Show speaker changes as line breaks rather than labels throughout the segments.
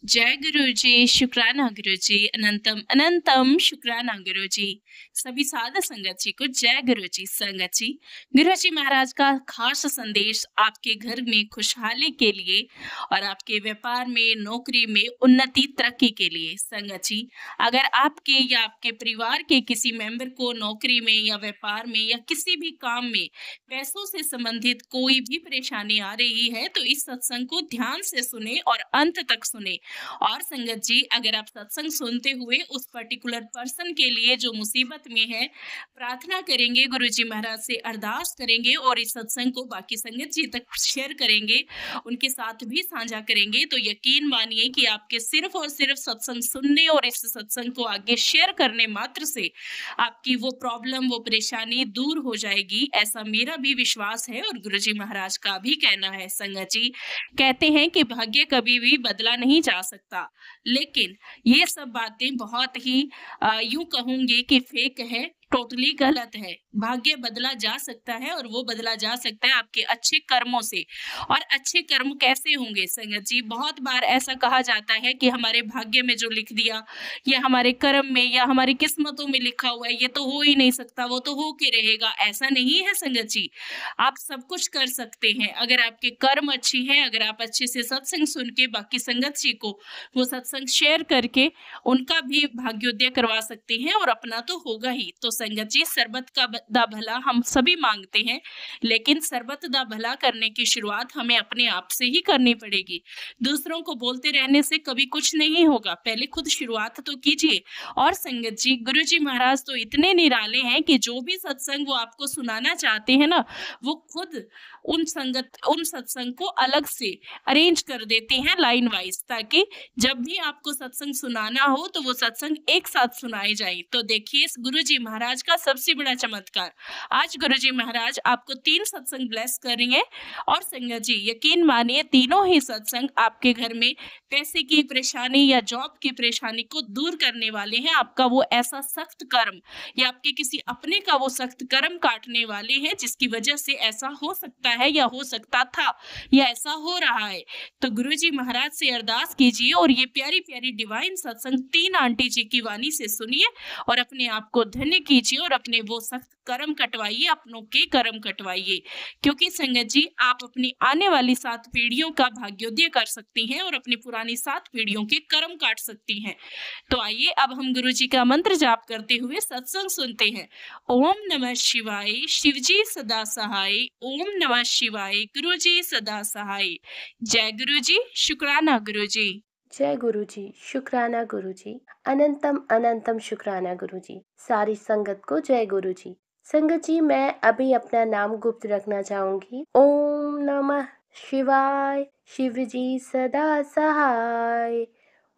जय गुरु जी, शुक्राना गुरु जी, अनंतम अनंतम शुक्राना गुरु जी। सभी साधु संगत जी को जय गुरु जी। संगत जी, गुरु जी महाराज का खास संदेश आपके घर में खुशहाली के लिए और आपके व्यापार में, नौकरी में उन्नति, तरक्की के लिए। संगत जी, अगर आपके या आपके परिवार के किसी मेंबर को नौकरी में या व्यापार में या किसी भी काम में पैसों से संबंधित कोई भी परेशानी आ रही है तो इस सत्संग को ध्यान से सुने और अंत तक सुने। और संगत जी, अगर आप सत्संग सुनते हुए उस पर्टिकुलर पर्सन के लिए जो मुसीबत में है प्रार्थना करेंगे, गुरु जी महाराज से अरदास करेंगे और इस सत्संग को बाकी संगत जी तक शेयर करेंगे, उनके साथ भी साझा करेंगे, तो यकीन मानिए कि आपके सिर्फ और सिर्फ सत्संग सुनने और इस सत्संग को आगे शेयर करने मात्र से आपकी वो प्रॉब्लम, वो परेशानी दूर हो जाएगी। ऐसा मेरा भी विश्वास है और गुरु जी महाराज का भी कहना है। संगत जी, कहते हैं कि भाग्य कभी भी बदला नहीं जा सकता, लेकिन ये सब बातें बहुत ही यूं कहूंगी कि फेक है, टोटली गलत है। भाग्य बदला जा सकता है और वो बदला जा सकता है आपके अच्छे कर्मों से। और अच्छे कर्म कैसे होंगे संगत जी? बहुत बार ऐसा कहा जाता है कि हमारे भाग्य में जो लिख दिया या हमारे कर्म में या हमारी किस्मतों में लिखा हुआ है ये तो हो ही नहीं सकता, वो तो हो के रहेगा। ऐसा नहीं है संगत जी, आप सब कुछ कर सकते हैं अगर आपके कर्म अच्छे हैं, अगर आप अच्छे से सत्संग सुन के बाकी संगत जी को वो सत्संग शेयर करके उनका भी भाग्योदय करवा सकते हैं और अपना तो होगा ही। तो संगत जी, सरबत का दा भला हम सभी मांगते हैं, लेकिन सरबत दा भला करने की शुरुआत हमें अपने आप से ही करनी पड़ेगी। दूसरों को बोलते रहने से कभी कुछ नहीं होगा, पहले खुद शुरुआत तो कीजिए। और संगत जी, गुरु जी महाराज तो इतने निराले हैं कि जो भी सत्संग वो आपको सुनाना चाहते हैं ना, वो खुद उन सत्संग को अलग से अरेंज कर देते हैं लाइन वाइज, ताकि जब भी आपको सत्संग सुनाना हो तो वो सत्संग एक साथ सुनाए जाए। तो देखिए गुरु जी महाराज का सबसे बड़ा चमत्कार, आज गुरु जी महाराज आपको 3 सत्संग ब्लेस कर रही हैं। और संगत जी, यकीन मानिए तीनों ही सत्संग आपके घर में पैसे की परेशानी या जॉब की परेशानी को दूर करने वाले हैं। आपका वो ऐसा सख्त कर्म या आपके किसी अपने का वो सख्त कर्म काटने वाले हैं जिसकी वजह से ऐसा हो सकता है या हो सकता था या ऐसा हो रहा है। तो गुरु जी महाराज से अरदास कीजिए और ये प्यारी प्यारी डिवाइन सत्संग 3 आंटी जी की वाणी से सुनिए और अपने आप को धन्य कीजिए और अपने वो सख्त कर्म कटवाइए, अपनों के कर्म कटवाइए। क्योंकि संगत जी, आप अपनी आने वाली 7 पीढ़ियों का भाग्योदय कर सकती हैं और अपनी पुरानी 7 पीढ़ियों के कर्म काट सकती हैं। तो आइए अब हम गुरु जी का मंत्र जाप करते हुए सत्संग सुनते हैं। ओम नमः शिवाय, शिवजी सदा सहाय। ओम नमः शिवाय, गुरु जी सदा सहाय। जय गुरु जी, शुक्राना गुरु जी।
जय गुरु जी, शुक्राना गुरु जी, अनंतम अनंतम शुक्राना गुरु जी। सारी संगत को जय गुरु जी। संगत जी, मैं अभी अपना नाम गुप्त रखना चाहूंगी। ओम नमः शिवाय, शिव जी सदा सहाय।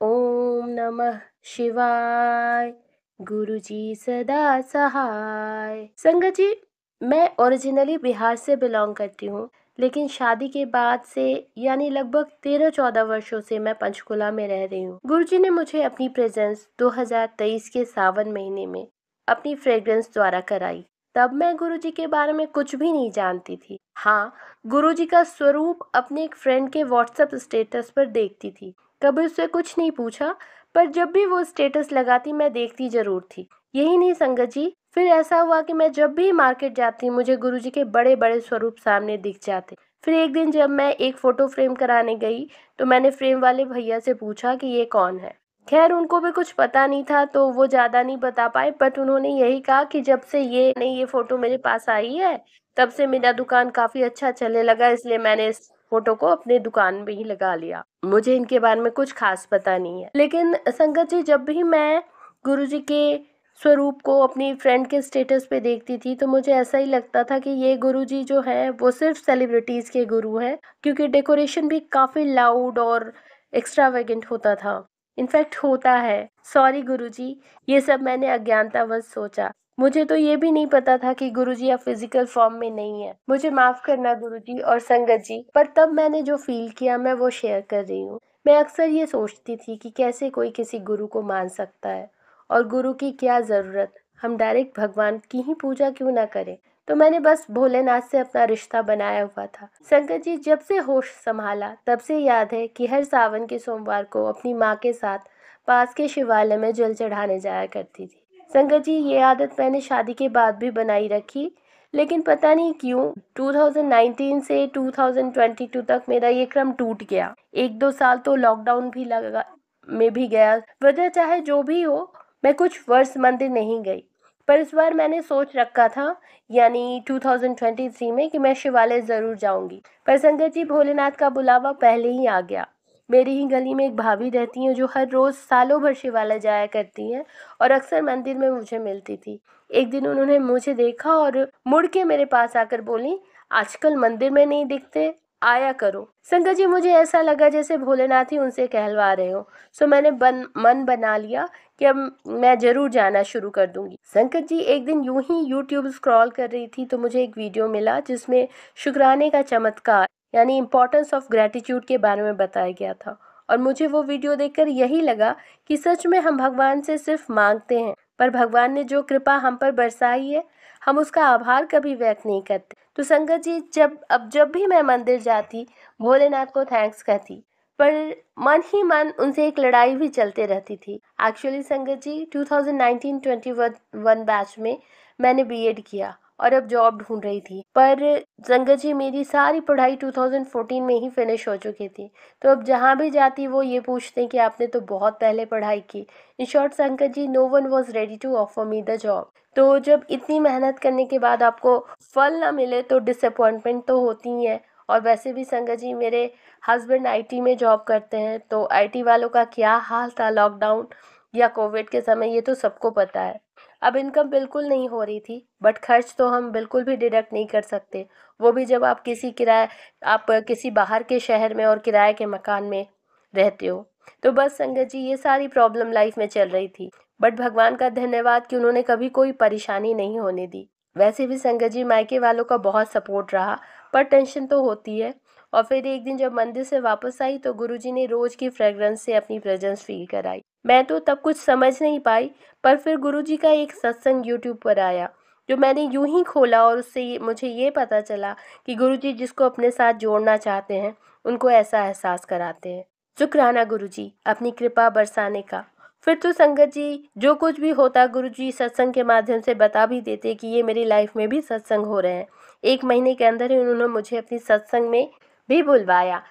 ओम नमः शिवाय, गुरु जी सदा सहाय। संगत जी, मैं ओरिजिनली बिहार से बिलोंग करती हूँ, लेकिन शादी के बाद से यानी लगभग 13-14 वर्षों से मैं पंचकुला में रह रही हूँ। गुरुजी ने मुझे अपनी प्रेजेंस 2023 के सावन महीने में अपनी फ्रेग्रेंस द्वारा कराई। तब मैं गुरुजी के बारे में कुछ भी नहीं जानती थी। हाँ, गुरुजी का स्वरूप अपने एक फ्रेंड के व्हाट्सएप स्टेटस पर देखती थी। कभी उससे कुछ नहीं पूछा, पर जब भी वो स्टेटस लगाती मैं देखती जरूर थी। यही नहीं संगत जी, फिर ऐसा हुआ कि मैं जब भी मार्केट जाती मुझे गुरुजी के बड़े बड़े स्वरूप सामने दिख जाते। फिर एक दिन जब मैं एक फोटो फ्रेम कराने गई तो मैंने फ्रेम वाले भैया से पूछा कि ये कौन है। खैर उनको भी कुछ पता नहीं था तो वो ज़्यादा नहीं बता पाए, बट उन्होंने यही कहा कि जब से ये फोटो मेरे पास आई है तब से मेरा दुकान काफ़ी अच्छा चलने लगा, इसलिए मैंने इस फोटो को अपने दुकान में ही लगा लिया। मुझे इनके बारे में कुछ खास पता नहीं है। लेकिन संगत जी, जब भी मैं गुरुजी के स्वरूप को अपनी फ्रेंड के स्टेटस पे देखती थी तो मुझे ऐसा ही लगता था कि ये गुरुजी जो है वो सिर्फ सेलिब्रिटीज़ के गुरु हैं, क्योंकि डेकोरेशन भी काफ़ी लाउड और एक्स्ट्रावेगेंट होता था। इनफैक्ट होता है। सॉरी गुरुजी, ये सब मैंने अज्ञानतावश सोचा। मुझे तो ये भी नहीं पता था कि गुरुजी अब फिजिकल फॉर्म में नहीं है। मुझे माफ़ करना गुरुजी और संगत जी, पर तब मैंने जो फील किया मैं वो शेयर कर रही हूँ। मैं अक्सर ये सोचती थी कि कैसे कोई किसी गुरु को मान सकता है, और गुरु की क्या ज़रूरत, हम डायरेक्ट भगवान की ही पूजा क्यों ना करें। तो मैंने बस भोलेनाथ से अपना रिश्ता बनाया हुआ था। संगत जी, जब से होश संभाला तब से याद है कि हर सावन के सोमवार को अपनी माँ के साथ पास के शिवालय में जल चढ़ाने जाया करती थी। संगत जी, ये आदत मैंने शादी के बाद भी बनाई रखी, लेकिन पता नहीं क्यों 2019 से 2022 तक मेरा ये क्रम टूट गया। 1-2 साल तो लॉकडाउन भी लगा में भी गया। वजह चाहे जो भी हो, मैं कुछ वर्ष मंदिर नहीं गई। पर इस बार मैंने सोच रखा था, यानी 2023 में, कि मैं शिवालय ज़रूर जाऊंगी। पर संगत जी, भोलेनाथ का बुलावा पहले ही आ गया। मेरी ही गली में एक भाभी रहती हैं जो हर रोज़ सालों भर शिवालय जाया करती हैं और अक्सर मंदिर में मुझे मिलती थी। एक दिन उन्होंने मुझे देखा और मुड़ के मेरे पास आकर बोली, आजकल मंदिर में नहीं दिखते, आया करो। संगत जी, मुझे ऐसा लगा जैसे भोलेनाथ ही उनसे कहलवा रहे हो। सो मैंने मन बना लिया कि अब मैं जरूर जाना शुरू कर दूंगी। संकट जी, एक दिन यूं ही यूट्यूब स्क्रॉल कर रही थी तो मुझे एक वीडियो मिला जिसमें शुक्राने का चमत्कार, यानी इम्पोर्टेंस ऑफ ग्रेटिट्यूड के बारे में बताया गया था। और मुझे वो वीडियो देखकर यही लगा कि सच में हम भगवान से सिर्फ मांगते हैं, पर भगवान ने जो कृपा हम पर बरसाई है, हम उसका आभार कभी व्यक्त नहीं करते। तो संगत जी, जब भी मैं मंदिर जाती, भोलेनाथ को थैंक्स कहती, पर मन ही मन उनसे एक लड़ाई भी चलते रहती थी। एक्चुअली संगत जी, 2019-21 बैच में मैंने बीएड किया और अब जॉब ढूंढ रही थी। पर संगत जी, मेरी सारी पढ़ाई 2014 में ही फिनिश हो चुकी थी। तो अब जहाँ भी जाती वो ये पूछते कि आपने तो बहुत पहले पढ़ाई की। इन शॉर्ट संगत जी, no one was ready to offer me the job. तो जब इतनी मेहनत करने के बाद आपको फल ना मिले तो डिसअपॉइंटमेंट तो होती ही है। और वैसे भी संगत जी, मेरे हस्बैंड आईटी में जॉब करते हैं, तो आईटी वालों का क्या हाल था लॉकडाउन या कोविड के समय, ये तो सबको पता है। अब इनकम बिल्कुल नहीं हो रही थी, बट खर्च तो हम बिल्कुल भी डिडक्ट नहीं कर सकते, वो भी जब आप किसी बाहर के शहर में और किराए के मकान में रहते हो। तो बस संगत जी, ये सारी प्रॉब्लम लाइफ में चल रही थी, बट भगवान का धन्यवाद कि उन्होंने कभी कोई परेशानी नहीं होने दी। वैसे भी संगत जी, मायके वालों का बहुत सपोर्ट रहा, पर टेंशन तो होती है। और फिर एक दिन जब मंदिर से वापस आई तो गुरुजी ने रोज की फ्रेग्रेंस से अपनी प्रेजेंस फील कराई। मैं तो तब कुछ समझ नहीं पाई, पर फिर गुरुजी का एक सत्संग यूट्यूब पर आया, जो मैंने यूं ही खोला और उससे मुझे ये पता चला कि गुरुजी जिसको अपने साथ जोड़ना चाहते हैं उनको ऐसा एहसास कराते हैं। शुक्राना गुरुजी, अपनी कृपा बरसाने का। फिर तो संगत जी, जो कुछ भी होता गुरुजी सत्संग के माध्यम से बता भी देते कि ये मेरी लाइफ में भी सत्संग हो रहे हैं। 1 महीने के अंदर ही उन्होंने मुझे अपनी सत्संग में भी बुलवाया।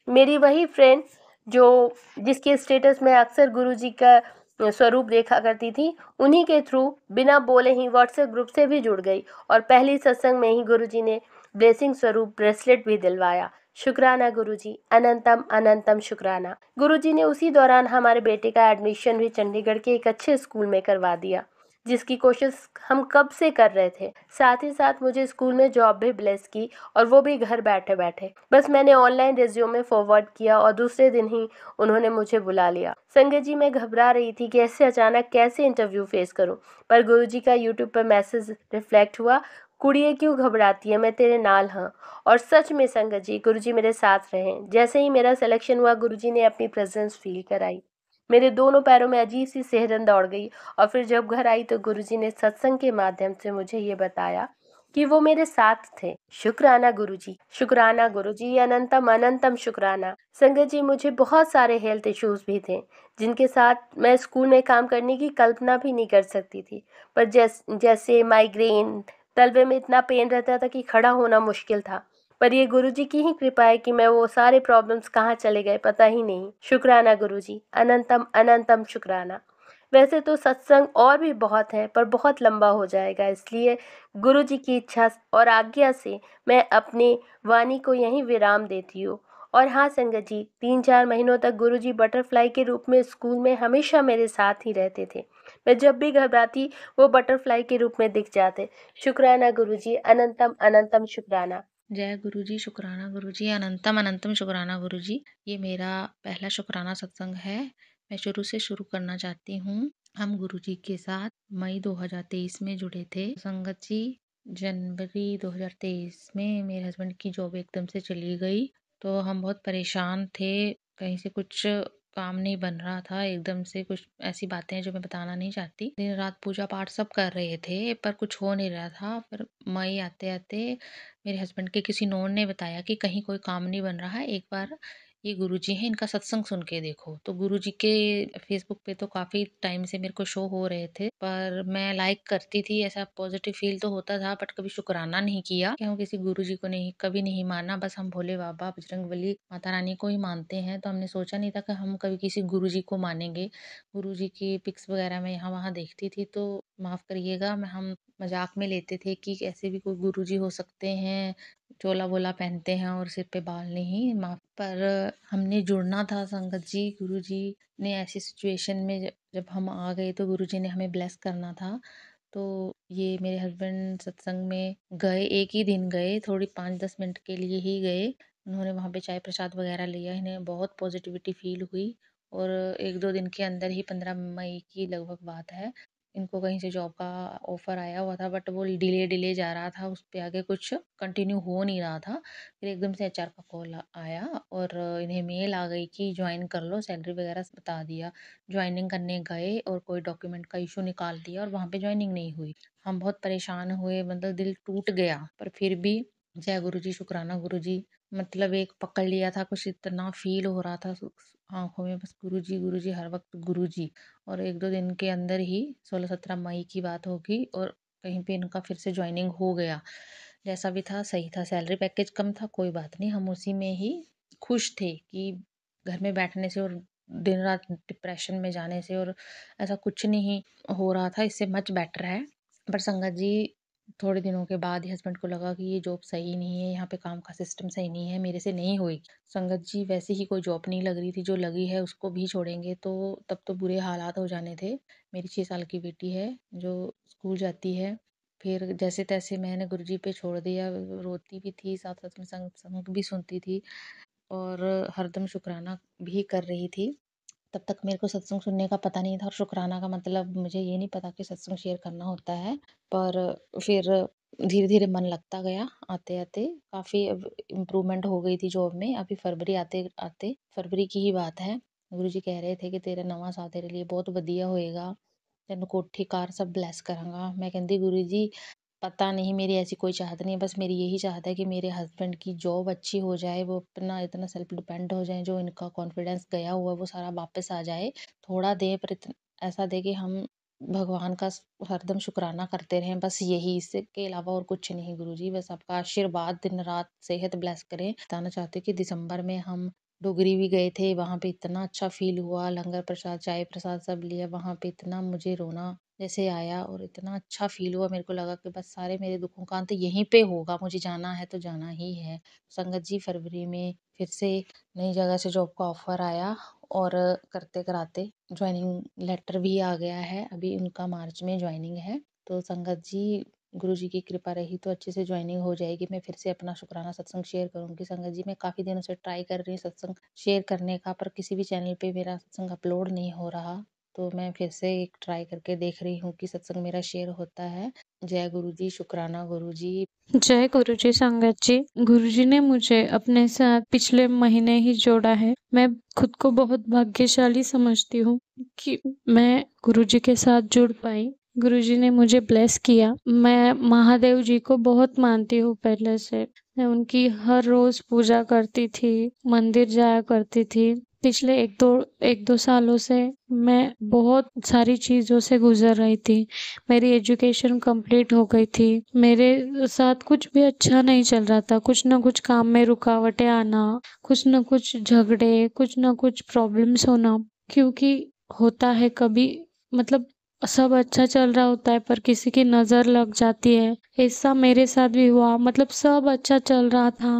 मेरी वही फ्रेंड जो जिसके स्टेटस में अक्सर गुरुजी का स्वरूप देखा करती थी, उन्हीं के थ्रू बिना बोले ही व्हाट्सएप ग्रुप से भी जुड़ गई और पहली सत्संग में ही गुरुजी ने ब्लेसिंग स्वरूप ब्रेसलेट भी दिलवाया। शुक्राना गुरुजी, अनंतम अनंतम शुक्राना। गुरुजी ने उसी दौरान हमारे बेटे का एडमिशन भी चंडीगढ़ के एक अच्छे स्कूल में करवा दिया, जिसकी कोशिश हम कब से कर रहे थे। साथ ही साथ मुझे स्कूल में जॉब भी ब्लेस की, और वो भी घर बैठे बैठे। बस मैंने ऑनलाइन रिज्यूमे फॉरवर्ड किया और दूसरे दिन ही उन्होंने मुझे बुला लिया। संगत जी, मैं घबरा रही थी कि ऐसे अचानक कैसे इंटरव्यू फेस करूं, पर गुरुजी का यूट्यूब पर मैसेज रिफ्लेक्ट हुआ, कुड़िए क्यों घबराती है, मैं तेरे नाल हाँ। और सच में संगत जी, गुरुजी मेरे साथ रहे। जैसे ही मेरा सिलेक्शन हुआ, गुरुजी ने अपनी प्रेजेंस फील कराई। मेरे दोनों पैरों में अजीब सी सिहरन दौड़ गई। और फिर जब घर आई तो गुरुजी ने सत्संग के माध्यम से मुझे ये बताया कि वो मेरे साथ थे। शुक्राना गुरुजी, शुक्राना गुरुजी, अनंतम अनंतम शुक्राना। संगत जी, मुझे बहुत सारे हेल्थ इश्यूज भी थे जिनके साथ मैं स्कूल में काम करने की कल्पना भी नहीं कर सकती थी। पर जैसे माइग्रेन, तलवे में इतना पेन रहता था कि खड़ा होना मुश्किल था। पर ये गुरुजी की ही कृपा है कि मैं वो सारे प्रॉब्लम्स कहाँ चले गए पता ही नहीं। शुक्राना गुरुजी, अनंतम अनंतम शुक्राना। वैसे तो सत्संग और भी बहुत है, पर बहुत लंबा हो जाएगा, इसलिए गुरुजी की इच्छा और आज्ञा से मैं अपने वाणी को यहीं विराम देती हूँ। और हाँ संगत जी, 3-4 महीनों तक गुरुजी बटरफ्लाई के रूप में स्कूल में हमेशा मेरे साथ ही रहते थे। मैं जब भी घबराती वो बटरफ्लाई के रूप में दिख जाते। शुक्राना गुरुजी, अनंतम अनंतम शुक्राना।
जय गुरुजी, शुक्राना गुरुजी, अनंतम अनंतम शुक्राना गुरुजी। ये मेरा पहला शुक्राना सत्संग है। मैं शुरू से शुरू करना चाहती हूँ। हम गुरुजी के साथ मई 2023 में जुड़े थे। संगत जी, जनवरी 2023 में मेरे हस्बैंड की जॉब एकदम से चली गई, तो हम बहुत परेशान थे। कहीं से कुछ काम नहीं बन रहा था। एकदम से कुछ ऐसी बातें हैं जो मैं बताना नहीं चाहती। दिन रात पूजा पाठ सब कर रहे थे पर कुछ हो नहीं रहा था। फिर मई आते-आते मेरे हस्बैंड के किसी नोन ने बताया कि कहीं कोई काम नहीं बन रहा है, एक बार ये गुरुजी हैं, इनका सत्संग सुन के देखो। तो गुरुजी के फेसबुक पे तो काफ़ी टाइम से मेरे को शो हो रहे थे, पर मैं लाइक करती थी, ऐसा पॉजिटिव फील तो होता था, बट कभी शुक्राना नहीं किया कि हम किसी गुरुजी को नहीं कभी नहीं माना। बस हम भोले बाबा, बजरंगबली, माता रानी को ही मानते हैं। तो हमने सोचा नहीं था कि हम कभी किसी गुरुजी को मानेंगे। गुरुजी की पिक्स वगैरह मैं यहाँ वहाँ देखती थी तो माफ़ करिएगा, मैं हम मजाक में लेते थे कि ऐसे भी कोई गुरुजी हो सकते हैं, चोला वोला पहनते हैं और सिर पे बाल नहीं। माफ पर हमने जुड़ना था संगत जी। गुरुजी ने ऐसी सिचुएशन में जब हम आ गए तो गुरुजी ने हमें ब्लेस करना था। तो ये मेरे हस्बैंड सत्संग में गए, एक ही दिन गए, थोड़ी 5-10 मिनट के लिए ही गए। उन्होंने वहाँ पे चाय प्रसाद वगैरह लिया, इन्हें बहुत पॉजिटिविटी फील हुई और 1-2 दिन के अंदर ही 15 मई की लगभग बात है, इनको कहीं से जॉब का ऑफर आया हुआ था, बट वो डिले डिले जा रहा था, उस पे आगे कुछ कंटिन्यू हो नहीं रहा था। फिर एकदम से एचआर का कॉल आया और इन्हें मेल आ गई कि ज्वाइन कर लो, सैलरी वगैरह बता दिया। ज्वाइनिंग करने गए और कोई डॉक्यूमेंट का इशू निकाल दिया और वहाँ पे ज्वाइनिंग नहीं हुई। हम बहुत परेशान हुए, मतलब दिल टूट गया, पर फिर भी जय गुरु जी, शुक्राना गुरु जी। मतलब एक पकड़ लिया था, कुछ इतना फील हो रहा था आंखों में, बस गुरु जी हर वक्त गुरु जी। और 1-2 दिन के अंदर ही 16-17 मई की बात होगी और कहीं पे इनका फिर से ज्वाइनिंग हो गया। जैसा भी था सही था, सैलरी पैकेज कम था, कोई बात नहीं, हम उसी में ही खुश थे कि घर में बैठने से और दिन रात डिप्रेशन में जाने से और ऐसा कुछ नहीं हो रहा था, इससे मच बेटर है। पर संगत जी थोड़े दिनों के बाद ही हस्बैंड को लगा कि ये जॉब सही नहीं है, यहाँ पे काम का सिस्टम सही नहीं है, मेरे से नहीं हुई। संगत जी वैसे ही कोई जॉब नहीं लग रही थी, जो लगी है उसको भी छोड़ेंगे तो तब तो बुरे हालात हो जाने थे। मेरी 6 साल की बेटी है जो स्कूल जाती है। फिर जैसे तैसे मैंने गुरुजी पे छोड़ दिया, रोती भी थी, साथ साथ में संग संग भी सुनती थी और हरदम शुक्राना भी कर रही थी। तब तक मेरे को सत्संग सुनने का पता नहीं था और शुक्राना का मतलब मुझे ये नहीं पता कि सत्संग शेयर करना होता है। पर फिर धीरे धीरे मन लगता गया, आते आते काफ़ी अब इम्प्रूवमेंट हो गई थी जॉब में। अभी फरवरी आते आते, फरवरी की ही बात है, गुरु जी कह रहे थे कि तेरा नवा साल तेरे लिए बहुत वधिया होएगा, तेन कोठी कार सब ब्लैस करांगा। मैं कहती गुरु जी पता नहीं, मेरी ऐसी कोई चाहत नहीं है, बस मेरी यही चाहत है कि मेरे हस्बैंड की जॉब अच्छी हो जाए, वो अपना इतना सेल्फ डिपेंड हो जाए, जो इनका कॉन्फिडेंस गया हुआ है वो सारा वापस आ जाए। थोड़ा दे पर ऐसा दे कि हम भगवान का हरदम शुक्राना करते रहें, बस यही, इसके अलावा और कुछ नहीं। गुरुजी बस आपका आशीर्वाद दिन रात सेहत ब्लेस करें। बताना चाहते कि दिसंबर में हम डोगरी भी गए थे, वहाँ पे इतना अच्छा फील हुआ, लंगर प्रसाद चाय प्रसाद सब लिया, वहाँ पे इतना मुझे रोना जैसे आया और इतना अच्छा फील हुआ, मेरे को लगा कि बस सारे मेरे दुखों का अंत यहीं पे होगा, मुझे जाना है तो जाना ही है। संगत जी फरवरी में फिर से नई जगह से जॉब का ऑफर आया और करते कराते ज्वाइनिंग लेटर भी आ गया है, अभी उनका मार्च में ज्वाइनिंग है। तो संगत जी गुरु जी की कृपा रही तो अच्छे से ज्वाइनिंग हो जाएगी, मैं फिर से अपना शुक्राना सत्संग शेयर करूंगी। संगत जी मैं काफ़ी दिनों से ट्राई कर रही हूँ सत्संग शेयर करने का, पर किसी भी चैनल पे मेरा सत्संग अपलोड नहीं हो रहा, तो मैं फिर से एक ट्राई करके देख रही हूँ कि सत्संग मेरा शेयर होता है। जय गुरु जी, शुक्राना गुरु जी।
जय गुरुजी संगत जी। गुरुजी ने मुझे अपने साथ पिछले महीने ही जोड़ा है। मैं खुद को बहुत भाग्यशाली समझती हूँ कि मैं गुरुजी के साथ जुड़ पाई। गुरुजी ने मुझे ब्लेस किया। मैं महादेव जी को बहुत मानती हूँ पहले से। मैं उनकी हर रोज पूजा करती थी, मंदिर जाया करती थी। पिछले एक दो सालों से मैं बहुत सारी चीजों से गुजर रही थी। मेरी एजुकेशन कंप्लीट हो गई थी। मेरे साथ कुछ भी अच्छा नहीं चल रहा था, कुछ ना कुछ काम में रुकावटें आना, कुछ ना कुछ झगड़े, कुछ ना कुछ प्रॉब्लम्स होना, क्योंकि होता है कभी, मतलब सब अच्छा चल रहा होता है पर किसी की नजर लग जाती है। ऐसा मेरे साथ भी हुआ, मतलब सब अच्छा चल रहा था,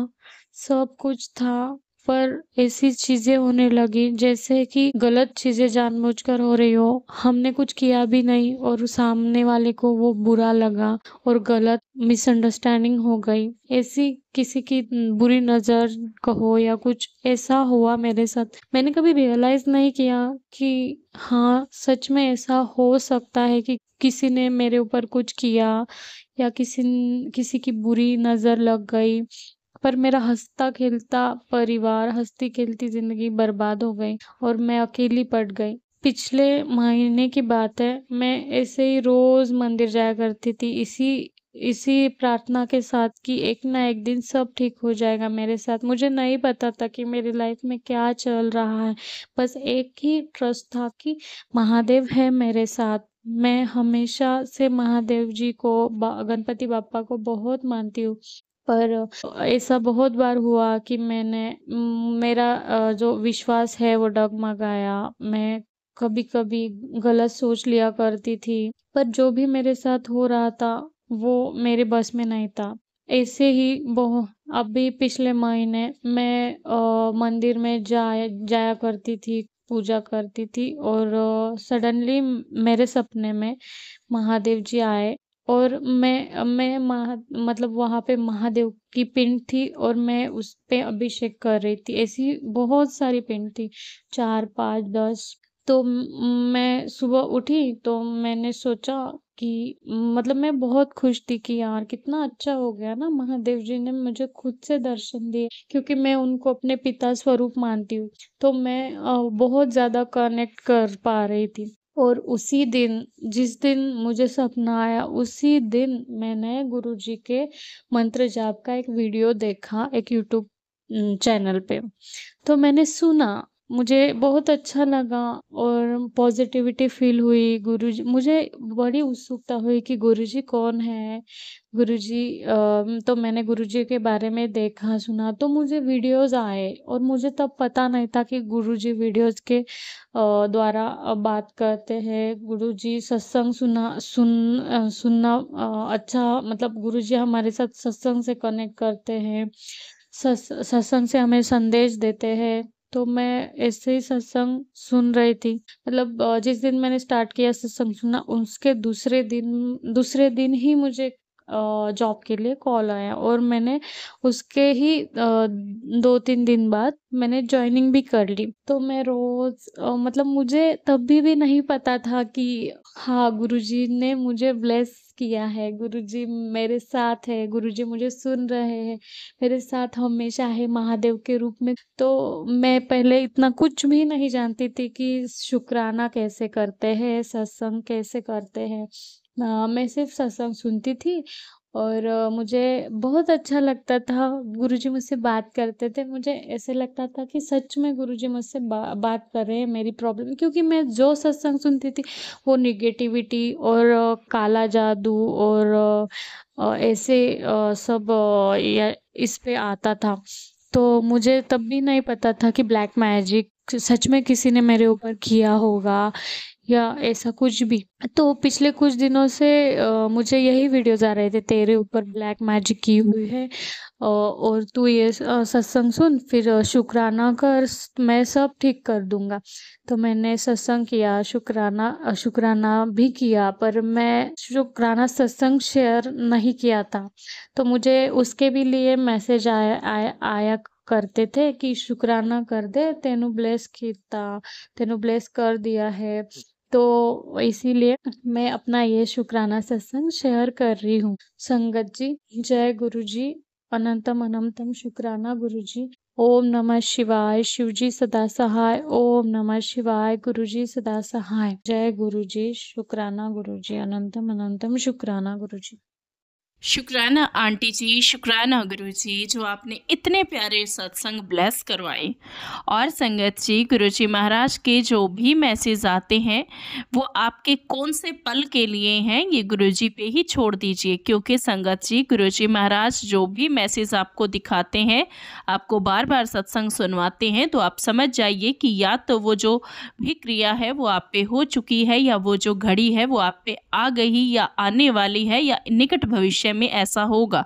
सब कुछ था, पर ऐसी चीजें होने लगी जैसे कि गलत चीजें जानबूझकर हो रही हो। हमने कुछ किया भी नहीं और सामने वाले को वो बुरा लगा और गलत मिसअंडरस्टैंडिंग हो गई। ऐसी किसी की बुरी नजर कहो या कुछ ऐसा हुआ मेरे साथ। मैंने कभी रियलाइज नहीं किया कि हाँ सच में ऐसा हो सकता है कि किसी ने मेरे ऊपर कुछ किया या किसी की बुरी नजर लग गई। पर मेरा हंसता खेलता परिवार, हंसती खेलती जिंदगी बर्बाद हो गई और मैं अकेली पड़ गई। पिछले महीने की बात है, मैं ऐसे ही रोज मंदिर जाया करती थी, इसी इसी प्रार्थना के साथ कि एक ना एक दिन सब ठीक हो जाएगा मेरे साथ। मुझे नहीं पता था कि मेरी लाइफ में क्या चल रहा है, बस एक ही ट्रस्ट था कि महादेव है मेरे साथ। मैं हमेशा से महादेव जी को, गणपति बापा को बहुत मानती हूँ। पर ऐसा बहुत बार हुआ कि मेरा जो विश्वास है वो डगमगाया। मैं कभी कभी गलत सोच लिया करती थी, पर जो भी मेरे साथ हो रहा था वो मेरे बस में नहीं था। ऐसे ही बहु अभी पिछले महीने मैं मंदिर में जाया करती थी, पूजा करती थी और सडनली मेरे सपने में महादेव जी आए और मतलब वहां पे महादेव की पिंड थी और मैं उस पे अभिषेक कर रही थी। ऐसी बहुत सारी पिंड थी, 4 5 10। तो मैं सुबह उठी तो मैंने सोचा कि मतलब मैं बहुत खुश थी कि यार कितना अच्छा हो गया ना, महादेव जी ने मुझे खुद से दर्शन दिए, क्योंकि मैं उनको अपने पिता स्वरूप मानती हूँ। तो मैं बहुत ज्यादा कनेक्ट कर पा रही थी। और उसी दिन, जिस दिन मुझे सपना आया, उसी दिन मैंने गुरुजी के मंत्र जाप का एक वीडियो देखा एक यूट्यूब चैनल पे। तो मैंने सुना, मुझे बहुत अच्छा लगा और पॉजिटिविटी फील हुई। गुरुजी, मुझे बड़ी उत्सुकता हुई कि गुरुजी कौन है। गुरुजी तो मैंने गुरुजी के बारे में देखा, सुना, तो मुझे वीडियोस आए और मुझे तब पता नहीं था कि गुरुजी वीडियोस के द्वारा बात करते हैं। गुरुजी सत्संग सुनना अच्छा, मतलब गुरुजी हमारे साथ सत्संग से कनेक्ट करते हैं, सत्संग से हमें संदेश देते हैं। तो मैं ऐसे ही सत्संग सुन रही थी, मतलब जिस दिन मैंने स्टार्ट किया सत्संग सुनना, उसके दूसरे दिन ही मुझे जॉब के लिए कॉल आया और मैंने उसके ही 2-3 दिन बाद मैंने ज्वाइनिंग भी कर ली। तो मैं रोज मतलब मुझे तभी भी नहीं पता था कि हाँ, गुरुजी ने मुझे ब्लेस किया है, गुरुजी मेरे साथ है, गुरुजी मुझे सुन रहे हैं, मेरे साथ हमेशा है महादेव के रूप में। तो मैं पहले इतना कुछ भी नहीं जानती थी कि शुक्राना कैसे करते हैं, सत्संग कैसे करते हैं। मैं सिर्फ सत्संग सुनती थी और मुझे बहुत अच्छा लगता था। गुरुजी मुझसे बात करते थे, मुझे ऐसे लगता था कि सच में गुरुजी मुझसे बात कर रहे हैं मेरी प्रॉब्लम, क्योंकि मैं जो सत्संग सुनती थी वो निगेटिविटी और काला जादू और ऐसे सब इस पे आता था। तो मुझे तब भी नहीं पता था कि ब्लैक मैजिक सच में किसी ने मेरे ऊपर किया होगा या ऐसा कुछ भी। तो पिछले कुछ दिनों से मुझे यही वीडियोस आ रहे थे, तेरे ऊपर ब्लैक मैजिक की हुई है और तू ये सत्संग सुन, फिर शुक्राना कर, मैं सब ठीक कर दूंगा। तो मैंने सत्संग किया, शुक्राना भी किया, पर मैं शुक्राना सत्संग शेयर नहीं किया था। तो मुझे उसके भी लिए मैसेज आया करते थे कि शुक्राना कर दे, तेनू ब्लेस कर दिया है। तो इसीलिए मैं अपना ये शुक्राना सत्संग शेयर कर रही हूँ। संगत जी, जय गुरु जी, अनंतम अनंतम शुक्राना गुरु जी। ओम नमः शिवाय, शिव जी सदा सहाय। ओम नमः शिवाय, गुरु जी सदा सहाय। जय गुरु जी, शुक्राना गुरु जी, अनंतम अनंतम शुक्राना गुरु जी।
शुक्राना आंटी जी, शुक्राना गुरुजी, जो आपने इतने प्यारे सत्संग ब्लेस करवाए। और संगत जी, गुरुजी महाराज के जो भी मैसेज आते हैं वो आपके कौन से पल के लिए हैं, ये गुरुजी पे ही छोड़ दीजिए, क्योंकि संगत जी, गुरुजी महाराज जो भी मैसेज आपको दिखाते हैं, आपको बार बार सत्संग सुनवाते हैं, तो आप समझ जाइए कि या तो वो जो भी क्रिया है वो आप पे हो चुकी है, या वो जो घड़ी है वो आप पे आ गई या आने वाली है, या निकट भविष्य में ऐसा होगा।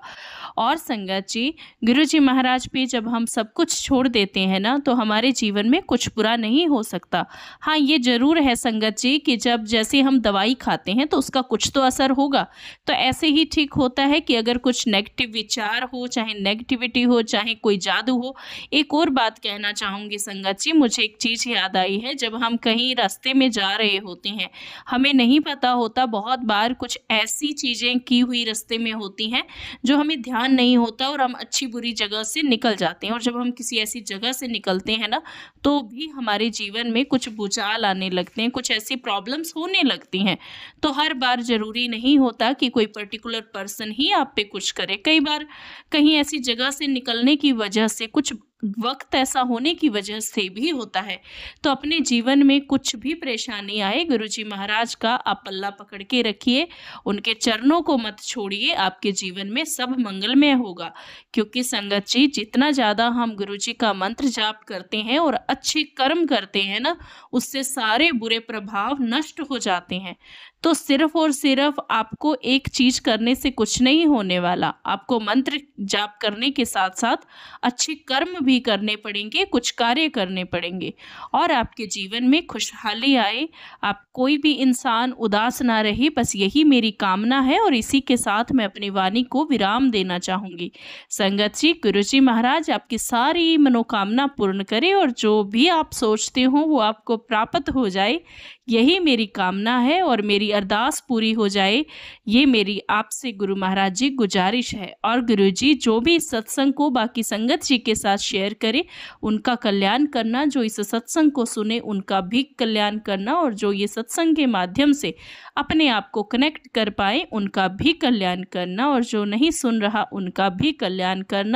और संगत जी, गुरुजी महाराज पे जब हम सब कुछ छोड़ देते हैं ना, तो हमारे जीवन में कुछ बुरा नहीं हो सकता। हाँ, ये जरूर है संगत जी कि जब जैसे हम दवाई खाते हैं तो उसका कुछ तो असर होगा। तो ऐसे ही ठीक होता है कि अगर कुछ नेगेटिव विचार हो, चाहे नेगेटिविटी हो, चाहे कोई जादू हो। एक और बात कहना चाहूँगी संगत जी, मुझे एक चीज़ याद आई है। जब हम कहीं रास्ते में जा रहे होते हैं, हमें नहीं पता होता, बहुत बार कुछ ऐसी चीज़ें की हुई रास्ते में होती हैं जो हमें ध्यान ध्यान नहीं होता और हम अच्छी बुरी जगह से निकल जाते हैं। और जब हम किसी ऐसी जगह से निकलते हैं ना, तो भी हमारे जीवन में कुछ भूचाल आने लगते हैं, कुछ ऐसी प्रॉब्लम्स होने लगती हैं। तो हर बार ज़रूरी नहीं होता कि कोई पर्टिकुलर पर्सन ही आप पे कुछ करे। कई बार कहीं ऐसी जगह से निकलने की वजह से, कुछ वक्त ऐसा होने की वजह से भी होता है। तो अपने जीवन में कुछ भी परेशानी आए, गुरुजी महाराज का आप पल्ला पकड़ के रखिए, उनके चरणों को मत छोड़िए, आपके जीवन में सब मंगलमय होगा। क्योंकि संगत जी, जितना ज़्यादा हम गुरुजी का मंत्र जाप करते हैं और अच्छे कर्म करते हैं ना, उससे सारे बुरे प्रभाव नष्ट हो जाते हैं। तो सिर्फ और सिर्फ आपको एक चीज़ करने से कुछ नहीं होने वाला, आपको मंत्र जाप करने के साथ साथ अच्छे कर्म भी करने पड़ेंगे, कुछ कार्य करने पड़ेंगे और आपके जीवन में खुशहाली आए, आप कोई भी इंसान उदास ना रहे। बस यही मेरी कामना है और इसी के साथ मैं अपनी वाणी को विराम देना चाहूँगी। संगत जी, गुरुजी महाराज आपकी सारी मनोकामना पूर्ण करें और जो भी आप सोचते हो वो आपको प्राप्त हो जाए, यही मेरी कामना है और मेरी अरदास पूरी हो जाए, ये मेरी आपसे गुरु महाराज जी गुजारिश है। और गुरु जी जो भी इस सत्संग को बाकी संगत जी के साथ शेयर करे, उनका कल्याण करना, जो इस सत्संग को सुने उनका भी कल्याण करना, और जो ये सत्संग के माध्यम से अपने आप को कनेक्ट कर पाए उनका भी कल्याण करना, और जो नहीं सुन रहा उनका भी कल्याण करना।